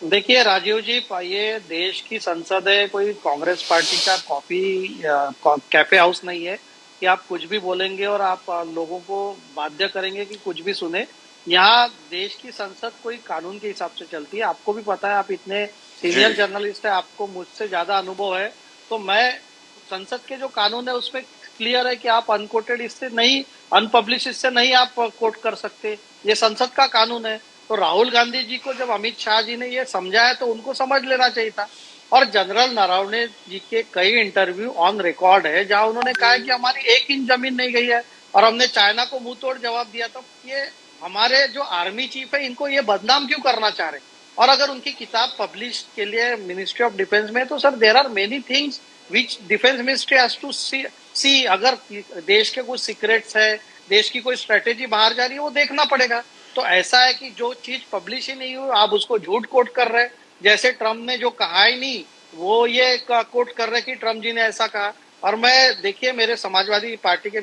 देखिए राजीव जी, ये देश की संसद है, कोई कांग्रेस पार्टी का कैफे हाउस नहीं है कि आप कुछ भी बोलेंगे और आप लोगों को बाध्य करेंगे कि कुछ भी सुने। यहाँ देश की संसद कोई कानून के हिसाब से चलती है। आपको भी पता है, आप इतने जी। सीनियर जर्नलिस्ट है, आपको मुझसे ज्यादा अनुभव है। तो मैं संसद के जो कानून है उसमें क्लियर है कि आप अनकोटेड इससे नहीं, अनपब्लिश इससे नहीं आप कोट कर सकते। ये संसद का कानून है। तो राहुल गांधी जी को जब अमित शाह जी ने ये समझाया तो उनको समझ लेना चाहिए था। और जनरल नरवणे जी के कई इंटरव्यू ऑन रिकॉर्ड है जहां उन्होंने कहा है कि हमारी 1 इंच जमीन नहीं गई है और हमने चाइना को मुंह तोड़ जवाब दिया। तो ये हमारे जो आर्मी चीफ है इनको ये बदनाम क्यों करना चाह रहे हैं? और अगर उनकी किताब पब्लिश के लिए मिनिस्ट्री ऑफ डिफेंस में, तो sir there are many things which defence ministry has to see. अगर देश के कुछ सीक्रेट्स है, देश की कोई स्ट्रेटेजी बाहर जा रही है, वो देखना पड़ेगा। तो ऐसा है कि जो चीज पब्लिश ही नहीं हुई आप उसको झूठ कोट कर रहे हैं। जैसे ट्रम्प ने जो कहा ही नहीं वो ये कोट कर रहे कि ट्रम्प जी ने ऐसा कहा। और मैं देखिए मेरे समाजवादी पार्टी के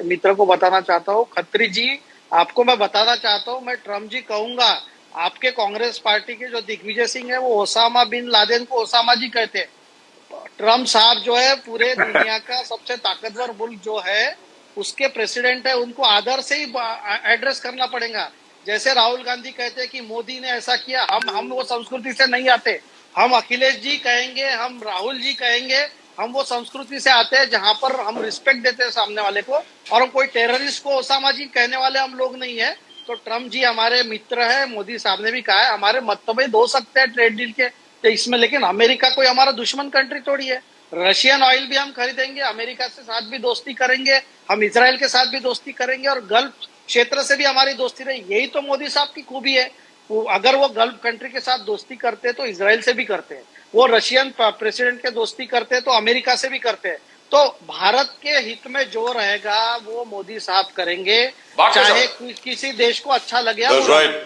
मित्र को बताना चाहता हूँ, खत्री जी आपको मैं बताना चाहता हूँ, मैं ट्रम्प जी कहूंगा। आपके कांग्रेस पार्टी के जो दिग्विजय सिंह है वो ओसामा बिन लादेन को ओसामा जी कहते हैं। ट्रम्प साहब जो है पूरे दुनिया का सबसे ताकतवर मुल्क जो है उसके प्रेसिडेंट है, उनको आदर से ही एड्रेस करना पड़ेगा। जैसे राहुल गांधी कहते हैं कि मोदी ने ऐसा किया, हम वो संस्कृति से नहीं आते। हम अखिलेश जी कहेंगे, हम राहुल जी कहेंगे, हम वो संस्कृति से आते हैं जहां पर हम रिस्पेक्ट देते हैं सामने वाले को। और हम कोई टेररिस्ट को ओसामा जी कहने वाले हम लोग नहीं है। तो ट्रम्प जी हमारे मित्र है, मोदी साहब ने भी कहा है हमारे मतभेद हो सकते हैं ट्रेड डील के तो इसमें, लेकिन अमेरिका कोई हमारा दुश्मन कंट्री थोड़ी है। रशियन ऑयल भी हम खरीदेंगे, अमेरिका से साथ भी दोस्ती करेंगे, हम इसराइल के साथ भी दोस्ती करेंगे और गल्फ क्षेत्र से भी हमारी दोस्ती रही। यही तो मोदी साहब की खूबी है। अगर वो गल्फ कंट्री के साथ दोस्ती करते हैं तो इसराइल से भी करते हैं, वो रशियन प्रेसिडेंट के दोस्ती करते हैं तो अमेरिका से भी करते हैं। तो भारत के हित में जो रहेगा वो मोदी साहब करेंगे, बाकी चाहे सब किसी देश को अच्छा लगे या दैट्स बुरा राइट। लगे।